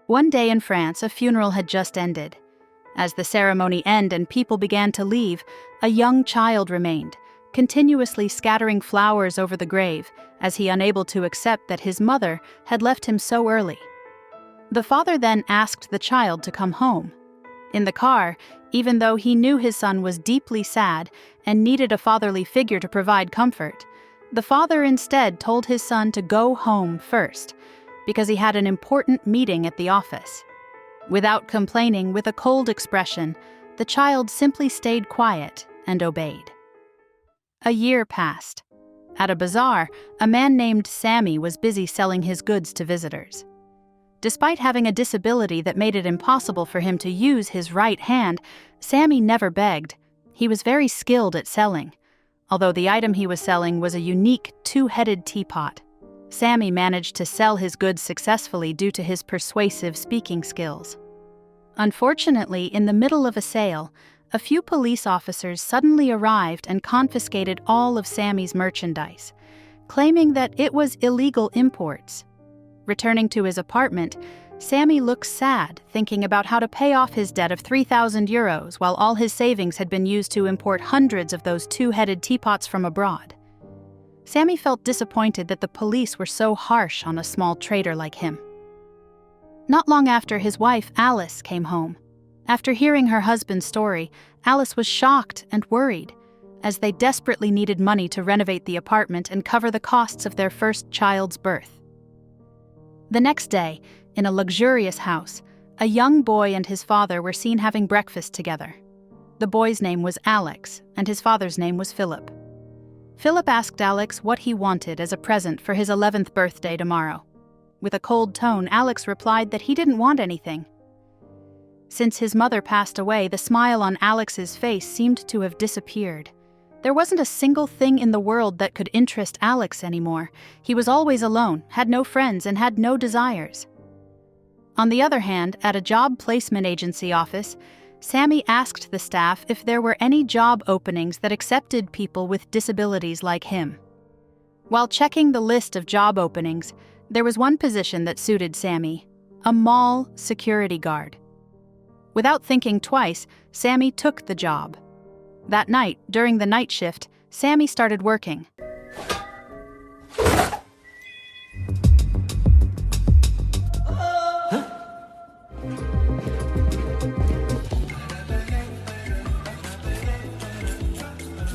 One day in France, a funeral had just ended. As the ceremony ended and people began to leave, a young child remained, continuously scattering flowers over the grave, as he unable to accept that his mother had left him so early. The father then asked the child to come home. In the car, even though he knew his son was deeply sad and needed a fatherly figure to provide comfort, the father instead told his son to go home first, because he had an important meeting at the office. Without complaining, with a cold expression, the child simply stayed quiet and obeyed. A year passed. At a bazaar, a man named Sammy was busy selling his goods to visitors. Despite having a disability that made it impossible for him to use his right hand, Sammy never begged. He was very skilled at selling. Although the item he was selling was a unique two-headed teapot, Sammy managed to sell his goods successfully due to his persuasive speaking skills. Unfortunately, in the middle of a sale, a few police officers suddenly arrived and confiscated all of Sammy's merchandise, claiming that it was illegal imports. Returning to his apartment, Sammy looked sad, thinking about how to pay off his debt of 3,000 euros while all his savings had been used to import hundreds of those two-headed teapots from abroad. Sammy felt disappointed that the police were so harsh on a small trader like him. Not long after, his wife, Alice, came home. After hearing her husband's story, Alice was shocked and worried, as they desperately needed money to renovate the apartment and cover the costs of their first child's birth. The next day, in a luxurious house, a young boy and his father were seen having breakfast together. The boy's name was Alex, and his father's name was Philip. Philip asked Alex what he wanted as a present for his 11th birthday tomorrow. With a cold tone, Alex replied that he didn't want anything. Since his mother passed away, the smile on Alex's face seemed to have disappeared. There wasn't a single thing in the world that could interest Alex anymore. He was always alone, had no friends, and had no desires. On the other hand, at a job placement agency office, Sammy asked the staff if there were any job openings that accepted people with disabilities like him. While checking the list of job openings, there was one position that suited Sammy: a mall security guard. Without thinking twice, Sammy took the job. That night, during the night shift, Sammy started working.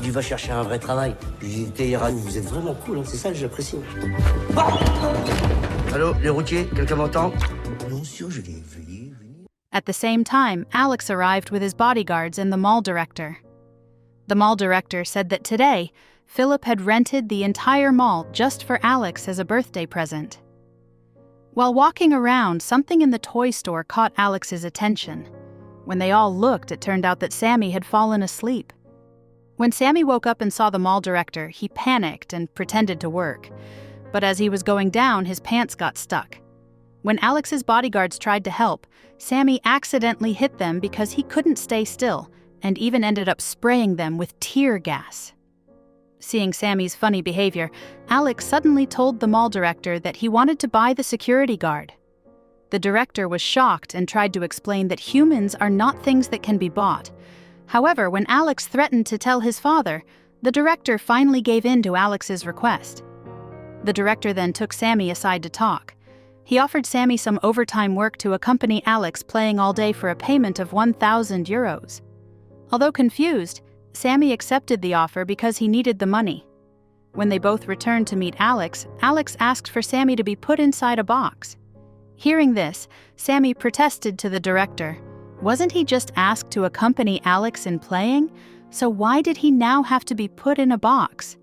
Tu vas chercher un vrai travail. J'étais hier à nous, vous êtes vraiment cool, hein, c'est ça que j'apprécie. Allô, les routiers, quelqu'un m'entend? Non, sûr, je l'ai vu. At the same time, Alex arrived with his bodyguards and the mall director. The mall director said that today, Philip had rented the entire mall just for Alex as a birthday present. While walking around, something in the toy store caught Alex's attention. When they all looked, it turned out that Sammy had fallen asleep. When Sammy woke up and saw the mall director, he panicked and pretended to work. But as he was going down, his pants got stuck. When Alex's bodyguards tried to help, Sammy accidentally hit them because he couldn't stay still, and even ended up spraying them with tear gas. Seeing Sammy's funny behavior, Alex suddenly told the mall director that he wanted to buy the security guard. The director was shocked and tried to explain that humans are not things that can be bought. However, when Alex threatened to tell his father, the director finally gave in to Alex's request. The director then took Sammy aside to talk. He offered Sammy some overtime work to accompany Alex playing all day for a payment of 1,000 euros. Although confused, Sammy accepted the offer because he needed the money. When they both returned to meet Alex, Alex asked for Sammy to be put inside a box. Hearing this, Sammy protested to the director. Wasn't he just asked to accompany Alex in playing? So why did he now have to be put in a box?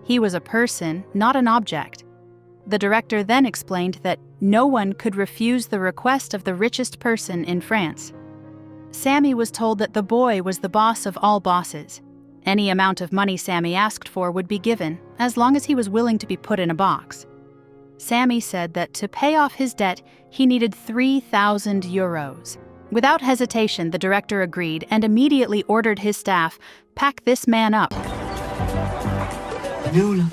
He was a person, not an object. The director then explained that no one could refuse the request of the richest person in France. Sammy was told that the boy was the boss of all bosses. Any amount of money Sammy asked for would be given, as long as he was willing to be put in a box. Sammy said that to pay off his debt, he needed 3,000 euros. Without hesitation, the director agreed and immediately ordered his staff, "Pack this man up." Nous, là.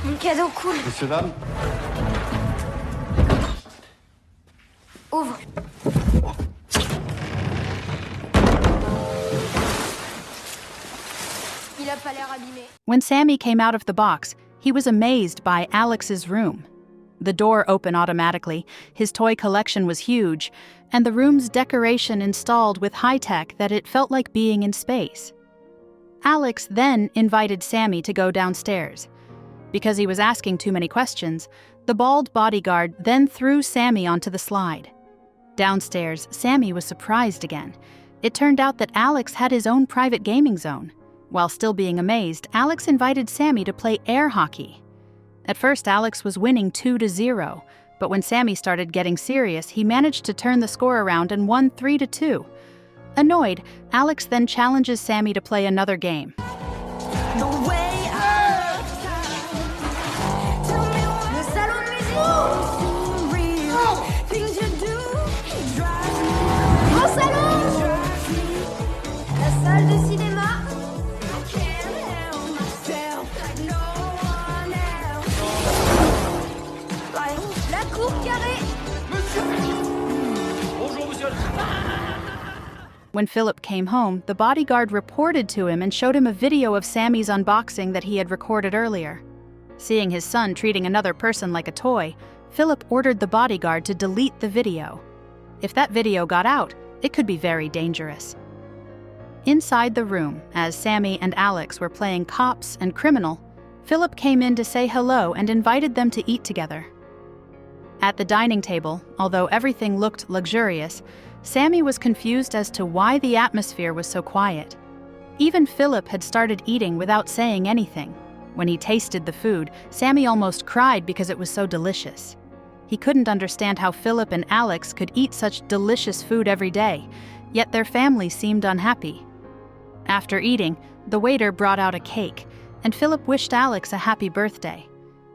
Un cadeau cool. Monsieur, dame. Ouvre. Il a pas l'air abîmé. When Sammy came out of the box, he was amazed by Alex's room. The door opened automatically, his toy collection was huge, and the room's decoration installed with high-tech that it felt like being in space. Alex then invited Sammy to go downstairs. Because he was asking too many questions, the bald bodyguard then threw Sammy onto the slide. Downstairs, Sammy was surprised again. It turned out that Alex had his own private gaming zone. While still being amazed, Alex invited Sammy to play air hockey. At first, Alex was winning 2-0, but when Sammy started getting serious, he managed to turn the score around and won 3-2. Annoyed, Alex then challenges Sammy to play another game. When Philip came home, the bodyguard reported to him and showed him a video of Sammy's unboxing that he had recorded earlier. Seeing his son treating another person like a toy, Philip ordered the bodyguard to delete the video. If that video got out, it could be very dangerous. Inside the room, as Sammy and Alex were playing cops and criminal, Philip came in to say hello and invited them to eat together. At the dining table, although everything looked luxurious, Sammy was confused as to why the atmosphere was so quiet. Even Philip had started eating without saying anything. When he tasted the food, Sammy almost cried because it was so delicious. He couldn't understand how Philip and Alex could eat such delicious food every day, yet their family seemed unhappy. After eating, the waiter brought out a cake, and Philip wished Alex a happy birthday.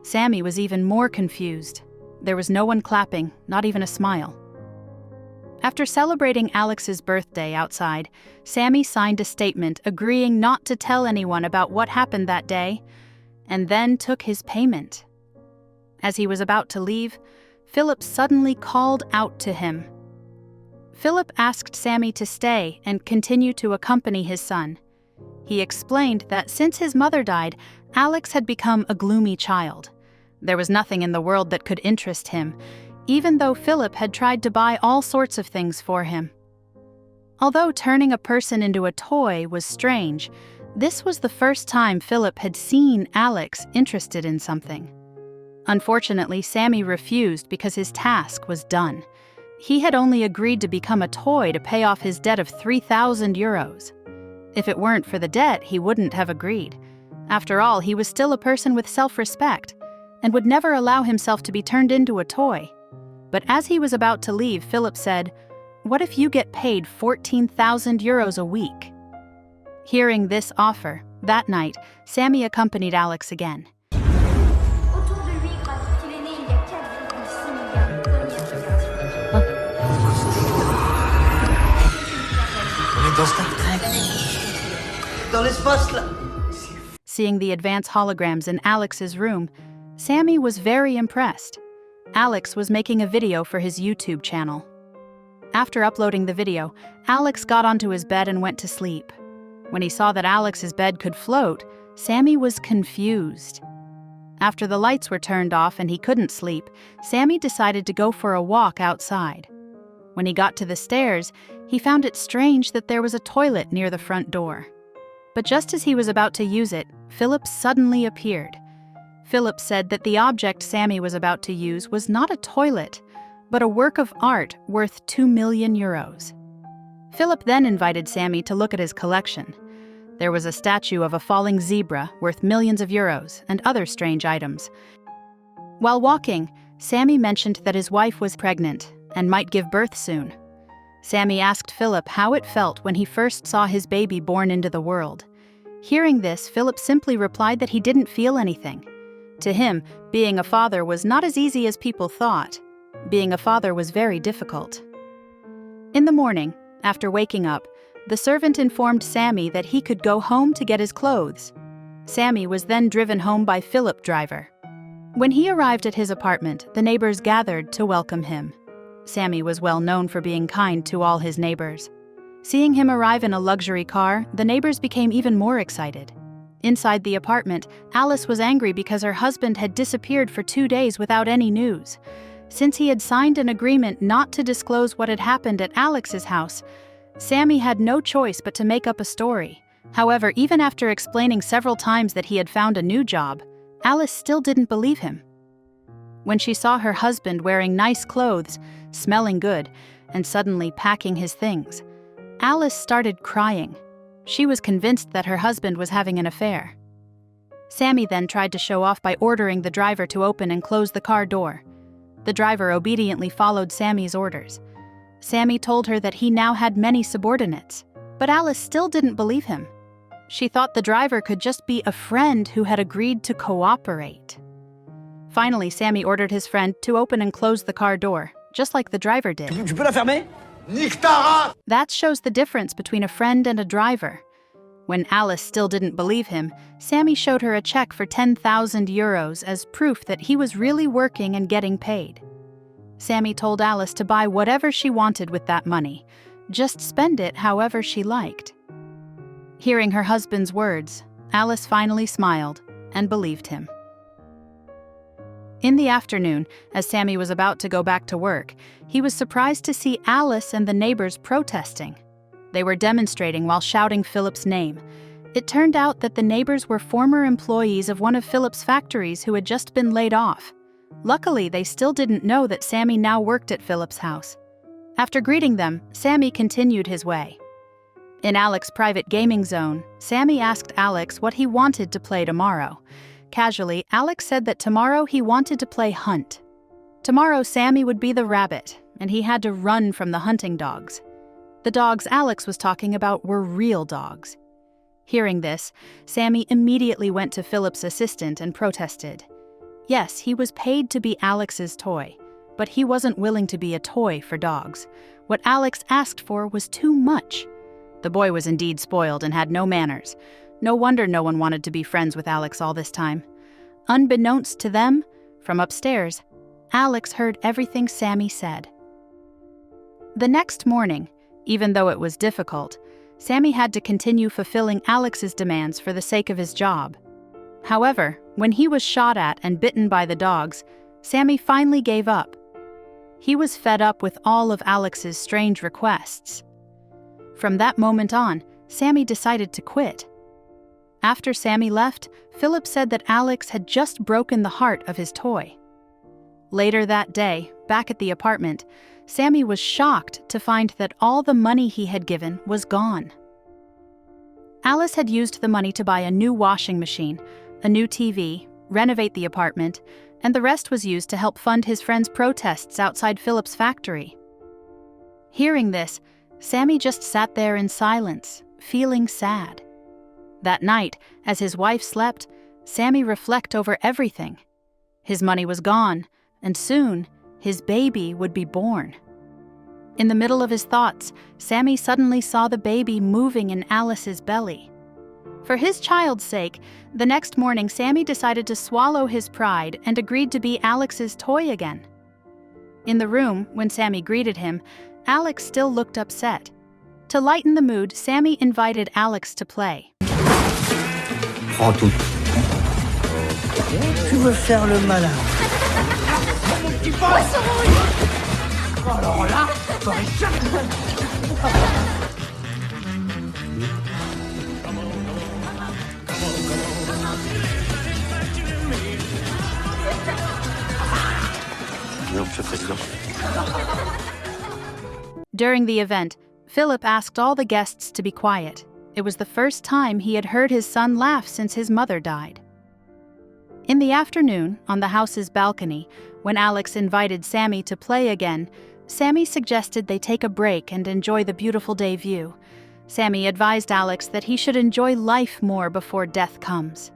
Sammy was even more confused. There was no one clapping, not even a smile. After celebrating Alex's birthday outside, Sammy signed a statement agreeing not to tell anyone about what happened that day, and then took his payment. As he was about to leave, Philip suddenly called out to him. Philip asked Sammy to stay and continue to accompany his son. He explained that since his mother died, Alex had become a gloomy child. There was nothing in the world that could interest him, even though Philip had tried to buy all sorts of things for him. Although turning a person into a toy was strange, this was the first time Philip had seen Alex interested in something. Unfortunately, Sammy refused because his task was done. He had only agreed to become a toy to pay off his debt of 3,000 euros. If it weren't for the debt, he wouldn't have agreed. After all, he was still a person with self-respect and would never allow himself to be turned into a toy. But as he was about to leave, Philip said, "What if you get paid 14,000 euros a week?" Hearing this offer, that night, Sammy accompanied Alex again. Autour de lui gravite qu'il est né il y a 4,6 milliards de premières On est dans Star Trek. Dans l'espace, là. Seeing the advanced holograms in Alex's room, Sammy was very impressed. Alex was making a video for his YouTube channel. After uploading the video, Alex got onto his bed and went to sleep. When he saw that Alex's bed could float, Sammy was confused. After the lights were turned off and he couldn't sleep, Sammy decided to go for a walk outside. When he got to the stairs, he found it strange that there was a toilet near the front door. But just as he was about to use it, Philip suddenly appeared. Philip said that the object Sammy was about to use was not a toilet, but a work of art worth 2 million euros. Philip then invited Sammy to look at his collection. There was a statue of a falling zebra worth millions of euros and other strange items. While walking, Sammy mentioned that his wife was pregnant and might give birth soon. Sammy asked Philip how it felt when he first saw his baby born into the world. Hearing this, Philip simply replied that he didn't feel anything. To him, being a father was not as easy as people thought. Being a father was very difficult. In the morning, after waking up, the servant informed Sammy that he could go home to get his clothes. Sammy was then driven home by Philip driver. When he arrived at his apartment, the neighbors gathered to welcome him. Sammy was well known for being kind to all his neighbors. Seeing him arrive in a luxury car, the neighbors became even more excited. Inside the apartment, Alice was angry because her husband had disappeared for 2 days without any news. Since he had signed an agreement not to disclose what had happened at Alex's house, Sammy had no choice but to make up a story. However, even after explaining several times that he had found a new job, Alice still didn't believe him. When she saw her husband wearing nice clothes, smelling good, and suddenly packing his things, Alice started crying. She was convinced that her husband was having an affair. Sammy then tried to show off by ordering the driver to open and close the car door. The driver obediently followed Sammy's orders. Sammy told her that he now had many subordinates, but Alice still didn't believe him. She thought the driver could just be a friend who had agreed to cooperate. Finally, Sammy ordered his friend to open and close the car door, just like the driver did. Tu peux la fermer? Nique ta race! That shows the difference between a friend and a driver. When Alice still didn't believe him, Sammy showed her a check for 10,000 euros as proof that he was really working and getting paid. Sammy told Alice to buy whatever she wanted with that money, just spend it however she liked. Hearing her husband's words, Alice finally smiled and believed him. In the afternoon, as Sammy was about to go back to work, he was surprised to see Alice and the neighbors protesting. They were demonstrating while shouting Philip's name. It turned out that the neighbors were former employees of one of Philip's factories who had just been laid off. Luckily, they still didn't know that Sammy now worked at Philip's house. After greeting them, Sammy continued his way. In Alex's private gaming zone, Sammy asked Alex what he wanted to play tomorrow. Casually, Alex said that tomorrow he wanted to play hunt. Tomorrow, Sammy would be the rabbit, and he had to run from the hunting dogs. The dogs Alex was talking about were real dogs. Hearing this, Sammy immediately went to Philip's assistant and protested. Yes, he was paid to be Alex's toy, but he wasn't willing to be a toy for dogs. What Alex asked for was too much. The boy was indeed spoiled and had no manners. No wonder no one wanted to be friends with Alex all this time. Unbeknownst to them, from upstairs, Alex heard everything Sammy said. The next morning, even though it was difficult, Sammy had to continue fulfilling Alex's demands for the sake of his job. However, when he was shot at and bitten by the dogs, Sammy finally gave up. He was fed up with all of Alex's strange requests. From that moment on, Sammy decided to quit. After Sammy left, Philip said that Alex had just broken the heart of his toy. Later that day, back at the apartment, Sammy was shocked to find that all the money he had given was gone. Alice had used the money to buy a new washing machine, a new TV, renovate the apartment, and the rest was used to help fund his friend's protests outside Philip's factory. Hearing this, Sammy just sat there in silence, feeling sad. That night, as his wife slept, Sammy reflected over everything. His money was gone, and soon, his baby would be born. In the middle of his thoughts, Sammy suddenly saw the baby moving in Alice's belly. For his child's sake, the next morning Sammy decided to swallow his pride and agreed to be Alex's toy again. In the room, when Sammy greeted him, Alex still looked upset. To lighten the mood, Sammy invited Alex to play. Prends tout. Tu veux faire le malin? Alors là, t'aurais jamais... Non, Monsieur le Président. During the event, Philip asked all the guests to be quiet. It was the first time he had heard his son laugh since his mother died. In the afternoon, on the house's balcony, when Alex invited Sammy to play again, Sammy suggested they take a break and enjoy the beautiful day view. Sammy advised Alex that he should enjoy life more before death comes.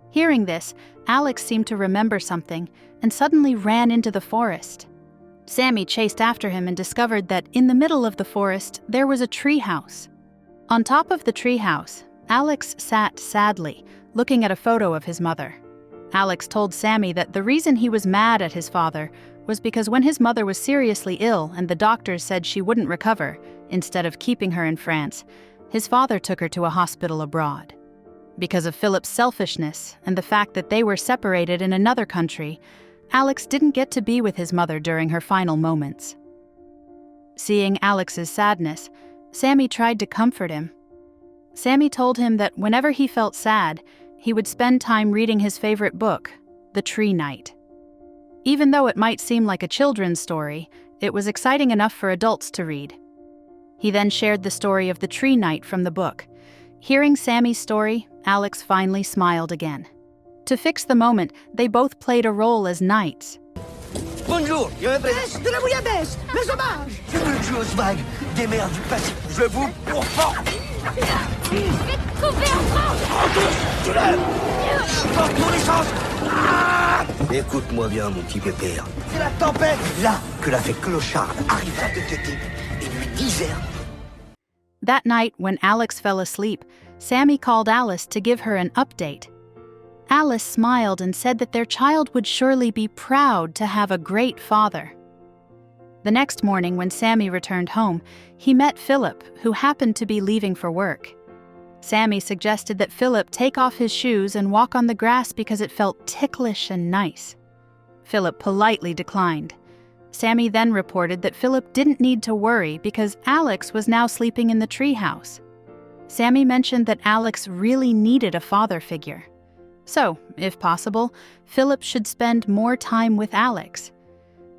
Hearing this, Alex seemed to remember something and suddenly ran into the forest. Sammy chased after him and discovered that in the middle of the forest there was a tree house. On top of the tree house, Alex sat sadly, looking at a photo of his mother. Alex told Sammy that the reason he was mad at his father was because when his mother was seriously ill and the doctors said she wouldn't recover, instead of keeping her in France, his father took her to a hospital abroad. Because of Philip's selfishness and the fact that they were separated in another country, Alex didn't get to be with his mother during her final moments. Seeing Alex's sadness, Sammy tried to comfort him. Sammy told him that whenever he felt sad, he would spend time reading his favorite book, The Tree Knight. Even though it might seem like a children's story, it was exciting enough for adults to read. He then shared the story of the Tree Knight from the book. Hearing Sammy's story, Alex finally smiled again. To fix the moment, they both played a role as knights. Bonjour, je me présente. De la bouillabaisse, les hommages. Je veux jouer au swag, des mers du Pacifique. Je vous pourfends. Je vais te couper en tranches. Porte mon essence. Ah, écoute-moi bien, mon petit pépère. C'est la tempête. Là que la fée clocharde arriva de guetter et lui disait... That night, when Alex fell asleep, Sammy called Alice to give her an update. Alice smiled and said that their child would surely be proud to have a great father. The next morning, when Sammy returned home, he met Philip, who happened to be leaving for work. Sammy suggested that Philip take off his shoes and walk on the grass because it felt ticklish and nice. Philip politely declined. Sammy then reported that Philip didn't need to worry because Alex was now sleeping in the treehouse. Sammy mentioned that Alex really needed a father figure. So, if possible, Philip should spend more time with Alex.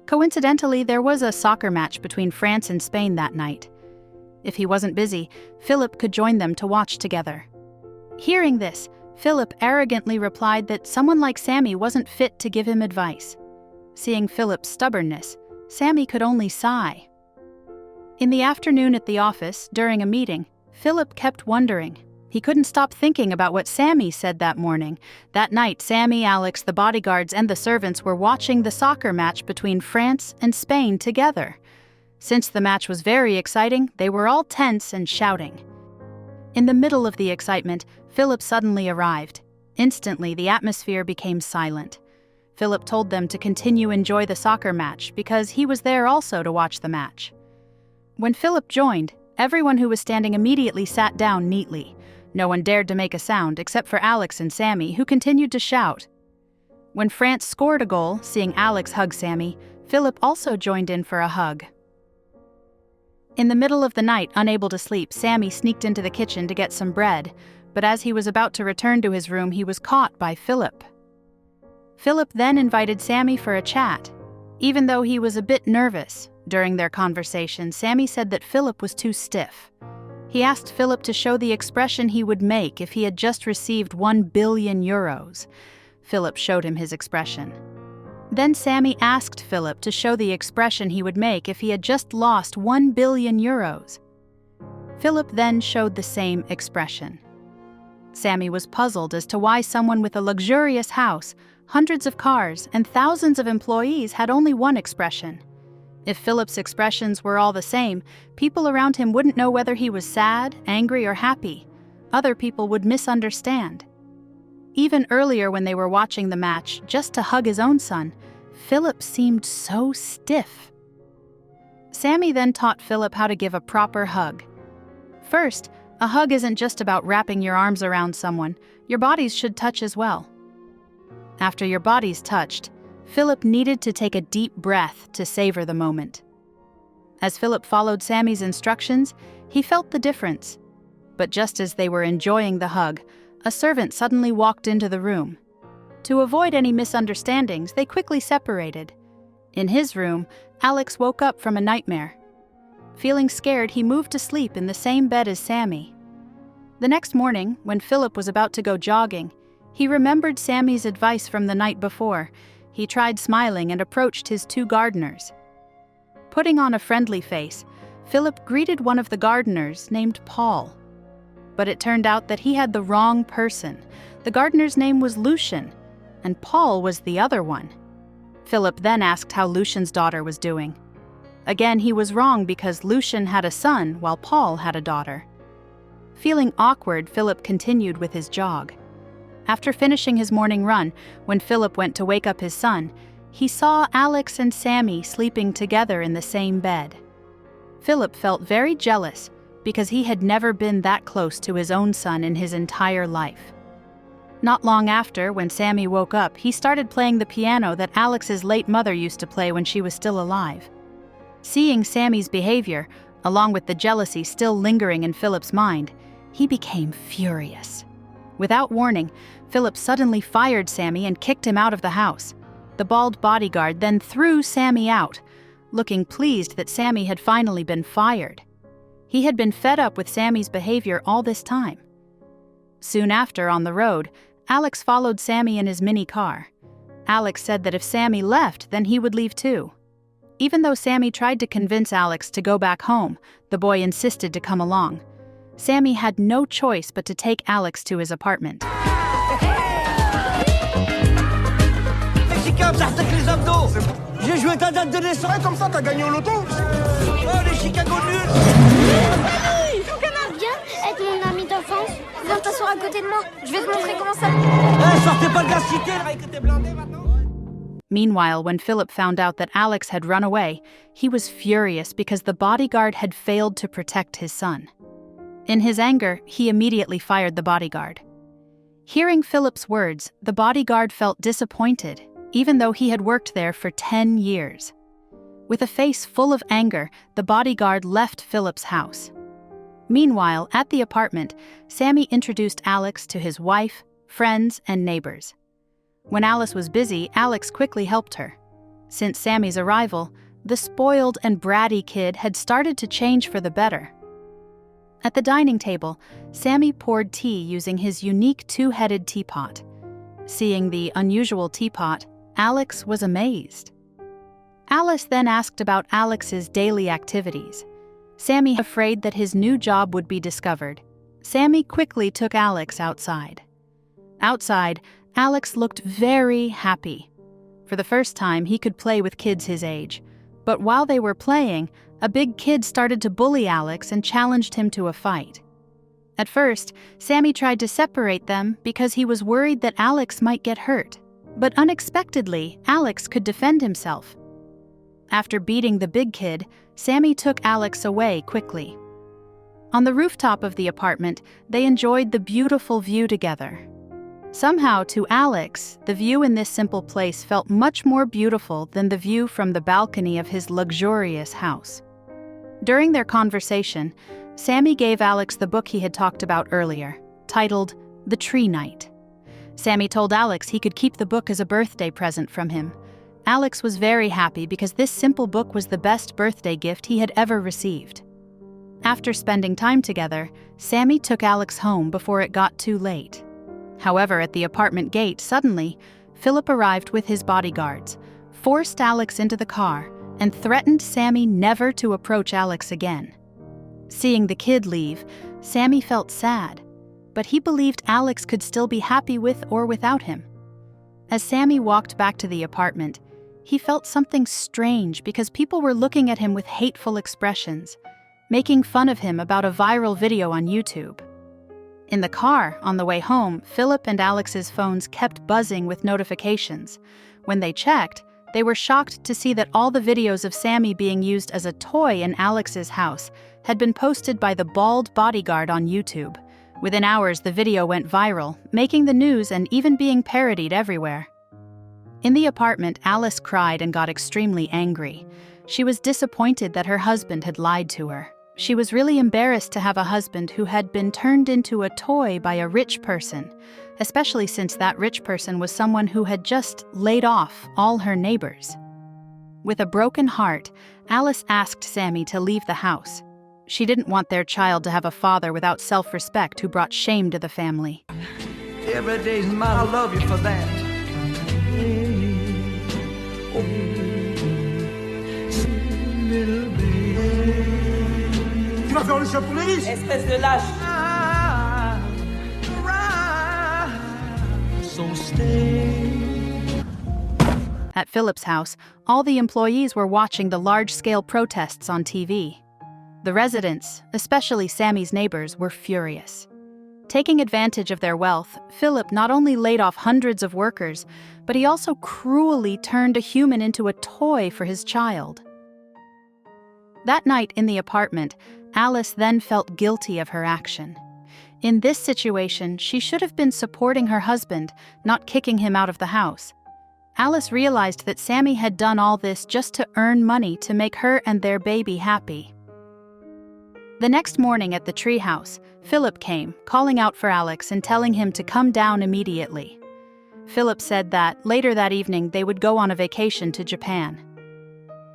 Coincidentally, there was a soccer match between France and Spain that night. If he wasn't busy, Philip could join them to watch together. Hearing this, Philip arrogantly replied that someone like Sammy wasn't fit to give him advice. Seeing Philip's stubbornness, Sammy could only sigh. In the afternoon at the office, during a meeting, Philip kept wondering. He couldn't stop thinking about what Sammy said that morning. That night, Sammy, Alex, the bodyguards, and the servants were watching the soccer match between France and Spain together. Since the match was very exciting, they were all tense and shouting. In the middle of the excitement, Philip suddenly arrived. Instantly, the atmosphere became silent. Philip told them to continue enjoy the soccer match because he was there also to watch the match. When Philip joined, everyone who was standing immediately sat down neatly. No one dared to make a sound except for Alex and Sammy, who continued to shout. When France scored a goal, seeing Alex hug Sammy, Philip also joined in for a hug. In the middle of the night, unable to sleep, Sammy sneaked into the kitchen to get some bread, but as he was about to return to his room, he was caught by Philip. Philip then invited Sammy for a chat. Even though he was a bit nervous, during their conversation, Sammy said that Philip was too stiff. He asked Philip to show the expression he would make if he had just received 1 billion euros. Philip showed him his expression. Then Sammy asked Philip to show the expression he would make if he had just lost 1 billion euros. Philip then showed the same expression. Sammy was puzzled as to why someone with a luxurious house, hundreds of cars, and thousands of employees had only one expression. If Philip's expressions were all the same, people around him wouldn't know whether he was sad, angry, or happy. Other people would misunderstand. Even earlier when they were watching the match, just to hug his own son, Philip seemed so stiff. Sammy then taught Philip how to give a proper hug. First, a hug isn't just about wrapping your arms around someone. Your bodies should touch as well. After your bodies touched, Philip needed to take a deep breath to savor the moment. As Philip followed Sammy's instructions, he felt the difference. But just as they were enjoying the hug, a servant suddenly walked into the room. To avoid any misunderstandings, they quickly separated. In his room, Alex woke up from a nightmare. Feeling scared, he moved to sleep in the same bed as Sammy. The next morning, when Philip was about to go jogging, he remembered Sammy's advice from the night before. He tried smiling and approached his 2 gardeners. Putting on a friendly face, Philip greeted one of the gardeners named Paul. But it turned out that he had the wrong person. The gardener's name was Lucien, and Paul was the other one. Philip then asked how Lucien's daughter was doing. Again, he was wrong because Lucien had a son while Paul had a daughter. Feeling awkward, Philip continued with his jog. After finishing his morning run, when Philip went to wake up his son, he saw Alex and Sammy sleeping together in the same bed. Philip felt very jealous because he had never been that close to his own son in his entire life. Not long after, when Sammy woke up, he started playing the piano that Alex's late mother used to play when she was still alive. Seeing Sammy's behavior, along with the jealousy still lingering in Philip's mind, he became furious. Without warning, Philip suddenly fired Sammy and kicked him out of the house. The bald bodyguard then threw Sammy out, looking pleased that Sammy had finally been fired. He had been fed up with Sammy's behavior all this time. Soon after, on the road, Alex followed Sammy in his mini car. Alex said that if Sammy left, then he would leave too. Even though Sammy tried to convince Alex to go back home, the boy insisted to come along. Sammy had no choice but to take Alex to his apartment. Mexicain, t'artèques les abdos. J'ai joué ta date de naissance. Comme ça, t'as gagné au loto. Oh, les Chicago nuls. Viens, être mon ami d'enfance. Viens t'asseoir à côté de moi. Je vais te montrer comment ça... Sortez pas de la cité, là, que t'es blindé maintenant. Meanwhile, when Philip found out that Alex had run away, he was furious because the bodyguard had failed to protect his son. In his anger, he immediately fired the bodyguard. Hearing Philip's words, the bodyguard felt disappointed, even though he had worked there for 10 years. With a face full of anger, the bodyguard left Philip's house. Meanwhile, at the apartment, Sammy introduced Alex to his wife, friends, and neighbors. When Alice was busy, Alex quickly helped her. Since Sammy's arrival, the spoiled and bratty kid had started to change for the better. At the dining table, Sammy poured tea using his unique two-headed teapot. Seeing the unusual teapot, Alex was amazed. Alice then asked about Alex's daily activities. Sammy, afraid that his new job would be discovered, Sammy quickly took Alex outside. Outside, Alex looked very happy. For the first time, he could play with kids his age. But while they were playing, a big kid started to bully Alex and challenged him to a fight. At first, Sammy tried to separate them because he was worried that Alex might get hurt. But unexpectedly, Alex could defend himself. After beating the big kid, Sammy took Alex away quickly. On the rooftop of the apartment, they enjoyed the beautiful view together. Somehow, to Alex, the view in this simple place felt much more beautiful than the view from the balcony of his luxurious house. During their conversation, Sammy gave Alex the book he had talked about earlier, titled The Tree Knight. Sammy told Alex he could keep the book as a birthday present from him. Alex was very happy because this simple book was the best birthday gift he had ever received. After spending time together, Sammy took Alex home before it got too late. However, at the apartment gate, suddenly, Philip arrived with his bodyguards, forced Alex into the car, and threatened Sammy never to approach Alex again. Seeing the kid leave, Sammy felt sad, but he believed Alex could still be happy with or without him. As Sammy walked back to the apartment, he felt something strange because people were looking at him with hateful expressions, making fun of him about a viral video on YouTube. In the car, on the way home, Philip and Alex's phones kept buzzing with notifications. When they checked, they were shocked to see that all the videos of Sammy being used as a toy in Alex's house had been posted by the bald bodyguard on YouTube. Within hours, the video went viral, making the news and even being parodied everywhere. In the apartment, Alice cried and got extremely angry. She was disappointed that her husband had lied to her. She was really embarrassed to have a husband who had been turned into a toy by a rich person, especially since that rich person was someone who had just laid off all her neighbors. With a broken heart, Alice asked Sammy to leave the house. She didn't want their child to have a father without self-respect who brought shame to the family. Every day's mine, I love you for that. Tu vas faire le chien pour les riches. Espèce de lâche. So stay. At Philip's house, all the employees were watching the large-scale protests on TV. The residents, especially Sammy's neighbors, were furious. Taking advantage of their wealth, Philip not only laid off hundreds of workers, but he also cruelly turned a human into a toy for his child. That night in the apartment, Alice then felt guilty of her action. In this situation, she should have been supporting her husband, not kicking him out of the house. Alice realized that Sammy had done all this just to earn money to make her and their baby happy. The next morning at the treehouse, Philip came, calling out for Alex and telling him to come down immediately. Philip said that later that evening they would go on a vacation to Japan.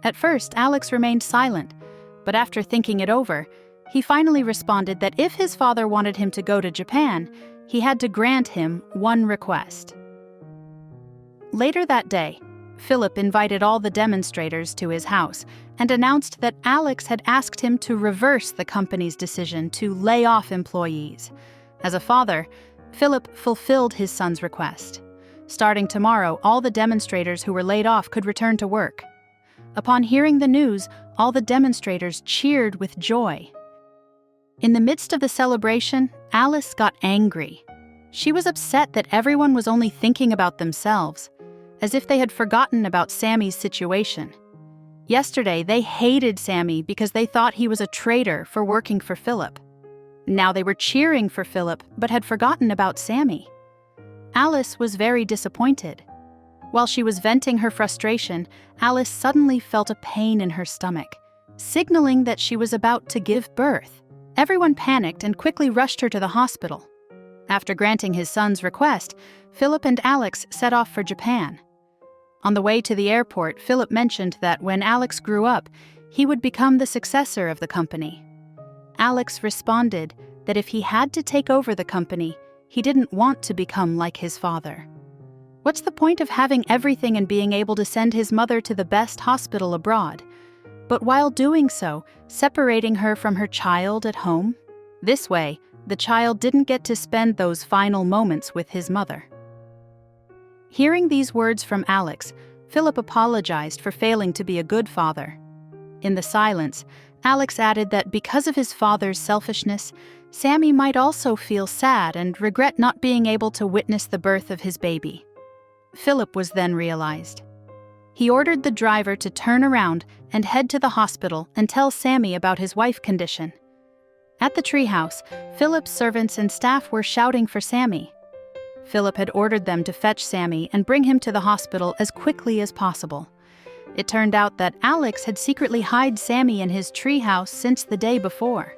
At first, Alex remained silent, but after thinking it over, he finally responded that if his father wanted him to go to Japan, he had to grant him one request. Later that day, Philip invited all the demonstrators to his house and announced that Alex had asked him to reverse the company's decision to lay off employees. As a father, Philip fulfilled his son's request. Starting tomorrow, all the demonstrators who were laid off could return to work. Upon hearing the news, all the demonstrators cheered with joy. In the midst of the celebration, Alice got angry. She was upset that everyone was only thinking about themselves, as if they had forgotten about Sammy's situation. Yesterday, they hated Sammy because they thought he was a traitor for working for Philip. Now they were cheering for Philip, but had forgotten about Sammy. Alice was very disappointed. While she was venting her frustration, Alice suddenly felt a pain in her stomach, signaling that she was about to give birth. Everyone panicked and quickly rushed her to the hospital. After granting his son's request, Philip and Alex set off for Japan. On the way to the airport, Philip mentioned that when Alex grew up, he would become the successor of the company. Alex responded that if he had to take over the company, he didn't want to become like his father. What's the point of having everything and being able to send his mother to the best hospital abroad, but while doing so, separating her from her child at home? This way, the child didn't get to spend those final moments with his mother. Hearing these words from Alex, Philip apologized for failing to be a good father. In the silence, Alex added that because of his father's selfishness, Sammy might also feel sad and regret not being able to witness the birth of his baby. Philip was then realized. He ordered the driver to turn around and head to the hospital and tell Sammy about his wife's condition. At the treehouse, Philip's servants and staff were shouting for Sammy. Philip had ordered them to fetch Sammy and bring him to the hospital as quickly as possible. It turned out that Alex had secretly hid Sammy in his treehouse since the day before.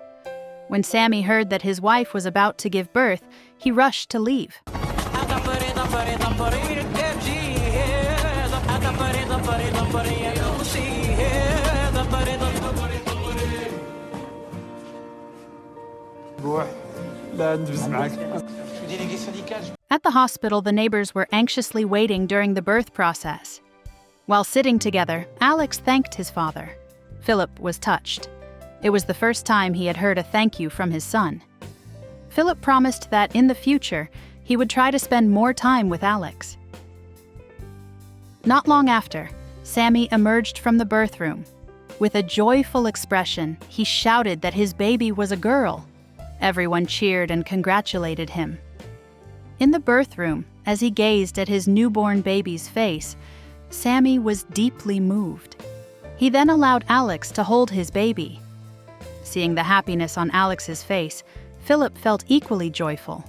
When Sammy heard that his wife was about to give birth, he rushed to leave. At the hospital, the neighbors were anxiously waiting during the birth process. While sitting together, Alex thanked his father. Philip was touched. It was the first time he had heard a thank you from his son. Philip promised that in the future, he would try to spend more time with Alex. Not long after, Sammy emerged from the birth room. With a joyful expression, he shouted that his baby was a girl. Everyone cheered and congratulated him. In the birth room, as he gazed at his newborn baby's face, Sammy was deeply moved. He then allowed Alex to hold his baby. Seeing the happiness on Alex's face, Philip felt equally joyful.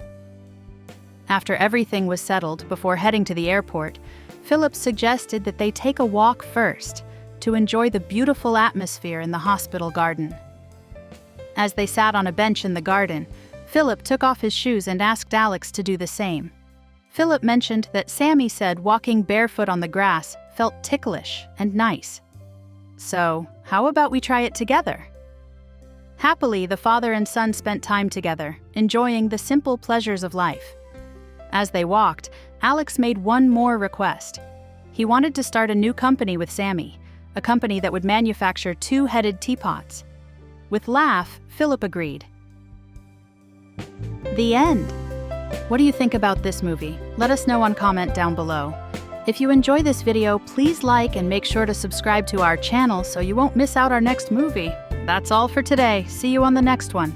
After everything was settled before heading to the airport, Philip suggested that they take a walk first to enjoy the beautiful atmosphere in the hospital garden. As they sat on a bench in the garden, Philip took off his shoes and asked Alex to do the same. Philip mentioned that Sammy said walking barefoot on the grass felt ticklish and nice. So, how about we try it together? Happily, the father and son spent time together, enjoying the simple pleasures of life. As they walked, Alex made one more request. He wanted to start a new company with Sammy, a company that would manufacture two-headed teapots. With laugh, Philip agreed. The end. What do you think about this movie? Let us know on comment down below. If you enjoy this video, please like and make sure to subscribe to our channel so you won't miss out our next movie. That's all for today. See you on the next one.